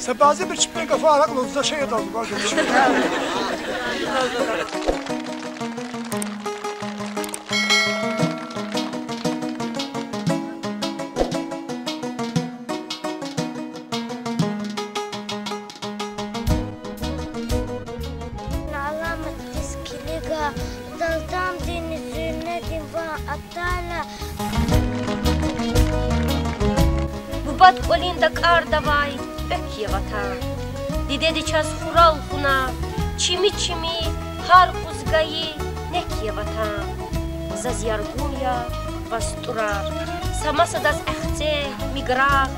Sabazı bir çiftlik kafa arak lozda şey edalım var. Daldan denizine divan atala. Bu bat olinda kar davay ök yevata. Dide diças hural huna, çimi çimi har kuzgayı nek yevata. Zaz yargunya vasturar, samasadas ehce migrar.